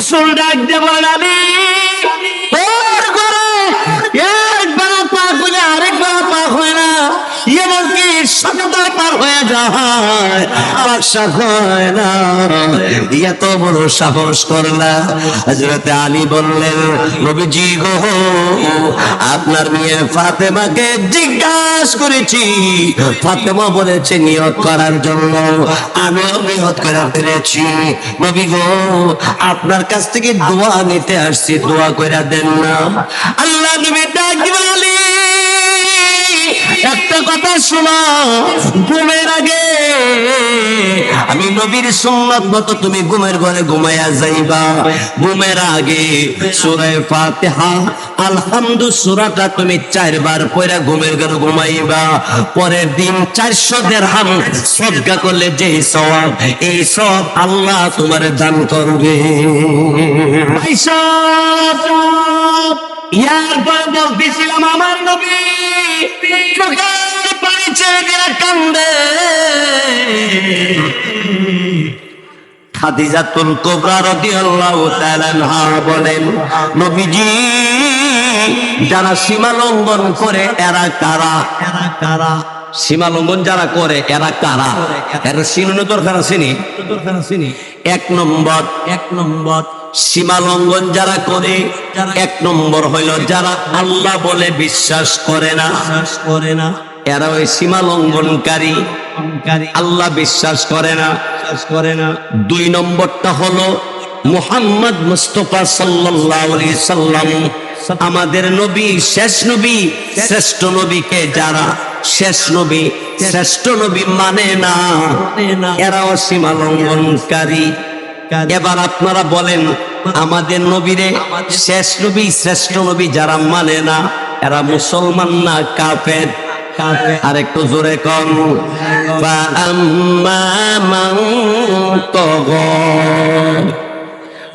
রাসূল ডাক দিয়ে বলেন, আলী তোর ঘরে একবার পাক হলে আরেকবার পাক হয় না, এমনকি সততার পার হয়ে যায়, পাক হয় না, এত বড় সাহস করলা? হযরত আলী বললেন, নবীজি গো, আপনার মেয়ে ফাতেমাকে জিজ্ঞাসা করেছি, ফাতেমা বলেছে নিয়ত করার জন্য, আমিও নিয়ত করে ফেলেছি। নবী গো, আপনার কাছ থেকে দোয়া নিতে আসছি, দোয়া করে দেন না। আল্লাহ নবী ডাক দিলেন, আলী একটা কথা শোনো, ঘুমের আগে আমি নবীর সুন্নাত মতো তুমি ঘুমের ঘরে ঘুমাইয়া যাইবা। ঘুমের আগে সূরা ফাতিহা আলহামদু সূরাটা তুমি 4 বার পড়া ঘুমের ঘরে ঘুমাইবা। পরের দিন 400 দিরহাম সদকা করলে যে সওয়াব, এই সওয়াব আল্লাহ তোমারে দান করবে। ইয়ার পর বলতেছিলাম, আমার নবী চোখের পানি ছেড়ে দিয়ে কান্দে। খাদিজাতুল কুবরা রাদিয়াল্লাহু তাআলা আনহা বলেন, নবীজি যারা সীমা লঙ্ঘন করে এরা কারা? সীমা লঙ্ঘন যারা করে এরা কারা? এরা চিনো দরকার চিনি। 1 নম্বর সীমা লঙ্ঘন যারা করে, 1 নম্বর হইল যারা আল্লাহ বলে বিশ্বাস করে না, এরা ওই সীমা লঙ্ঘনকারী, আল্লাহ বিশ্বাস করে না। 2 নম্বরটা হলো মুহাম্মদ মুস্তাফা সাল্লাল্লাহু আলাইহি সাল্লাম আমাদের নবী, শেষ নবী, শ্রেষ্ঠ নবীকে যারা শেষ নবী, শ্রেষ্ঠ নবী মানে না, এরাও সীমা লঙ্ঘনকারী। এবার আপনারা বলেন, আমাদের নবীরে শেষ নবী, শ্রেষ্ঠ নবী যারা মানে না, এরা মুসলমান না কাফের? আর একটু জোরে কম। ফাআম্মা মান তাগা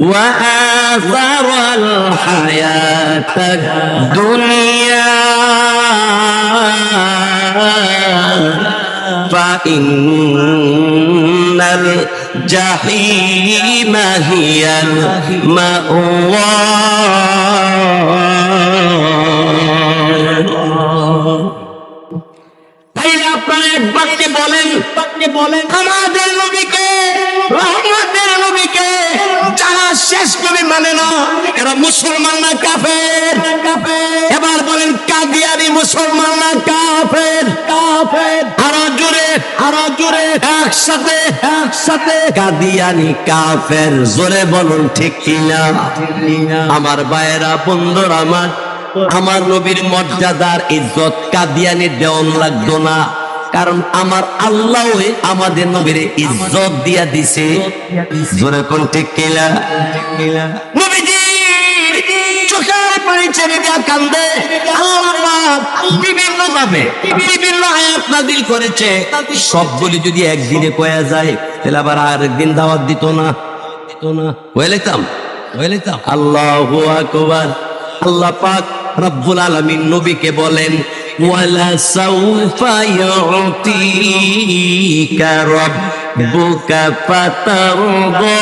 ওয়া আযারাল হায়াতাদ দুনিয়া ফাইন্নাল জাহিমা হিয়াল মাওয়া। বলেন আমাদের নবীকে যারা শেষ নবী মানে না, এরা মুসলমান না কাফের? এবার বলেন, কাদিয়ানি মুসলমান না কাফের? আরো জোরে একসাথে কাদিয়ানি কাফের, জোরে বলুন ঠিক কিনা? আমার ভাইয়েরা, বন্ধুরা, আমার নবীর মর্যাদার ইজ্জত কাদিয়ানি দেওয়ান লাগতো না, কারণ আমার আল্লাহ আমাদের নবীর ইজ্জত দিয়া দিছে। জোরে কোন ঠিক কিনা? নবীজি চোখের পানি ছেড়ে দিয়া কান্দে। আল্লাহ বিভিন্ন ভাবে বিভিন্ন আয়াত নাযিল করেছে, সবগুলি যদি একদিনে কয়া যায় তাহলে আবার আরেকদিন দাওয়াত দিত না। বলেতাম আল্লাহু আকবার। আল্লাহ পাক রব্বুল আলামিন নবীকে বলেন, ওয়ালা সাউফা ইউতিকা রাব্বুকা ফাতারদা।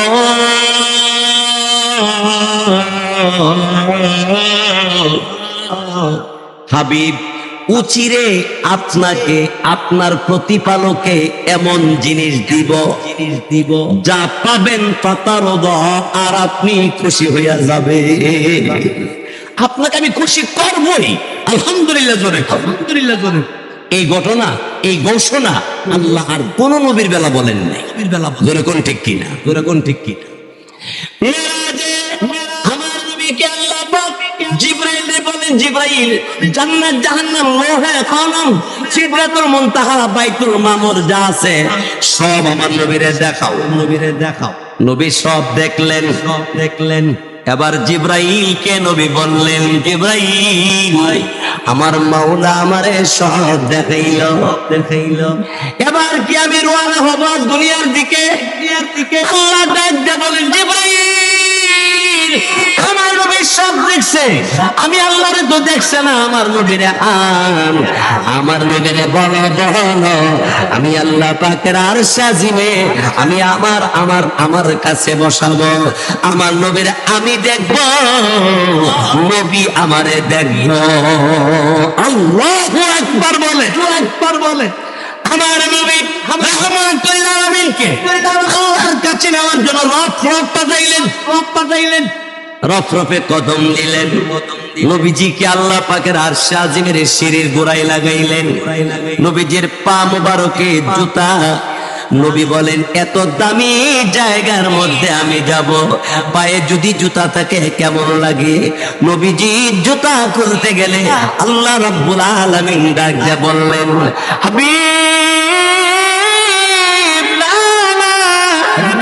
হাবিব, উচিরে আপনাকে আপনার প্রতিপালকে এমন জিনিস দিব যা পাবেন ফাতারদা, আর আপনি খুশি হইয়া যাবে। আপনাকে আমি খুশি করবই। আলহামদুলিল্লাহ জোরে। এই ঘটনা, এই ঘোষণা আল্লাহ আর কোন নবীর বেলা বলেন নাই। জোরে কোন ঠিক কিনা? আমার নবীকে আল্লাহ পাক জিবরাইল বলেন, জিবরাইল জান্নাত জাহান্নাম লোহে কলম সিদরাতুল মুনতাহা বাইতুল মামুর যা আছে সব আমার নবীরে দেখাও। নবী সব দেখলেন। এবার জিবরাইলকে নবী বললেন, জিবরাইল আমার মাওলা আমারে সব দেখাইল। এবার কি আমি রওনা হব দুনিয়ার দিকে? আল্লাহ ডাক দিয়ে বলেন, জিবরাইল আমার নবী সব দেখছে, আমি আল্লাহরে তো দেখছে না। আমার নবীরে আমার নবীরে বলো বলো, আমি আল্লাহ পাকের আরশ আজিমে আমি আমার কাছে বসাবো। আমার নবীরে আমি দেখবো, নবী আমারে দেখবো। আল্লাহু আকবার বলে, একবার বলে। আমার নবী রাহমাতুল আলামিনকে আল্লাহর কাছে নেওয়ার জন্য পাঠাইলেন। রফরফে কদম দিলেন। নবীজিকে আল্লাহ পাকের আরশে আজিমের সিঁড়ির গোড়ায় লাগাইলেন। নবীজির পা মোবারকে জুতা। নবী বলেন, এত দামি জায়গার মধ্যে আমি যাব, পায়ে যদি জুতা থাকে কেমন লাগে? নবীজি জুতা খুলতে গেলে আল্লাহ রাব্বুল আলামিন ডাক দিয়ে বললেন, হাবিব না,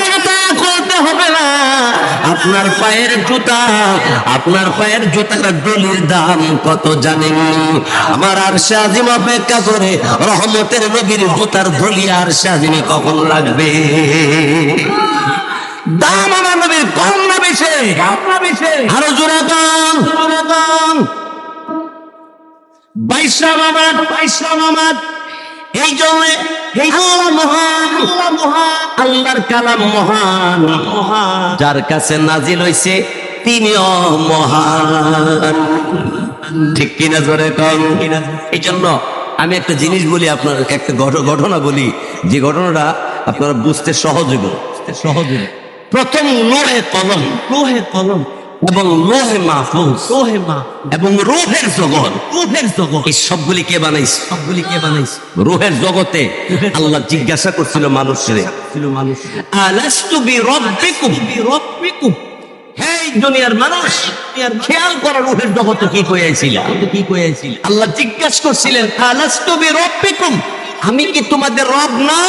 জুতা খুলতে হবে না। আপনার পায়ের জুতার দলির দাম কত জানেন? আমার আরশে আজিম অপেক্ষা করে, রহমতের নবীর জুতার দলি আরশে আজিমে কখন লাগবে? দাম আমার নবীর কম না বেশি? আরো জোরে কম। 22 মামাত। এই জন্য আল্লাহর কালাম মহান, যার কাছে নাজিল হইছে তিনিও মহান। ঠিক কিনা জোরে কম? এই জন্য আমি একটা জিনিস বলি, আপনার একটা ঘটনা বলি, যে ঘটনাটা আপনারা বুঝতে সহজ হবে। প্রথম লোহে কলম এবং লোহে মাহফুজ এবং রূহের জগৎ, এই সবগুলি কে বানাইছে? রূহের জগতে আল্লাহ জিজ্ঞাসা করছিল মানুষের, আলাস্তু বিরাব্বিকুম, হে দুনিয়ার মানুষ, খেয়াল করো রূহের জগতে কি কইয়াছিল। আল্লাহ জিজ্ঞাসা করছিলেন, আলাস্তু বিরাব্বিকুম, আমি কি তোমাদের রব না?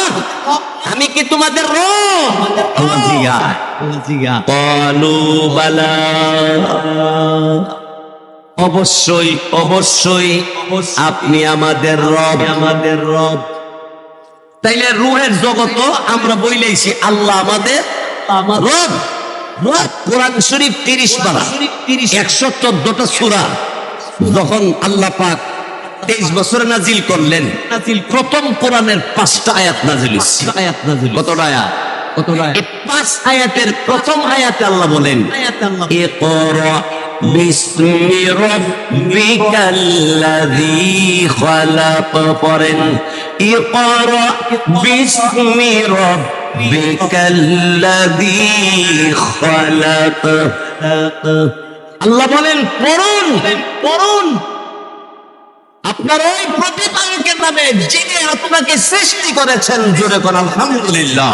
আমি কি তোমাদের রব? আল্লাহ জিজ্ঞাসা, ক্বালু বালা, অবশ্যই আপনি আমাদের রব। তাইলে রূহের জগত আমরা বইলেছি আল্লাহ আমাদের রব। কোরআন শরীফ 30 পারা, 114টা সূরা। যখন আল্লাহ পাক 23 বছরে নাজিল করলেন, প্রথম কোরআনের 5টা আয়াত নাজিল হয়েছে। কতটা আয়াত? 5 আয়াতের প্রথম আয়াতে আল্লাহ বলেন, ইকরা বিসমি রাব্বিকাল্লাযী খালাক। পড়েন, ইকরা বিসমি রাব্বিকাল্লাযী খালাক। আল্লাহ বলেন পড়ুন আপনার ওই প্রতিপালকের নামে, যিনি আপনাকে সৃষ্টি করেছেন। জোরে কোন আলহামদুলিল্লাহ।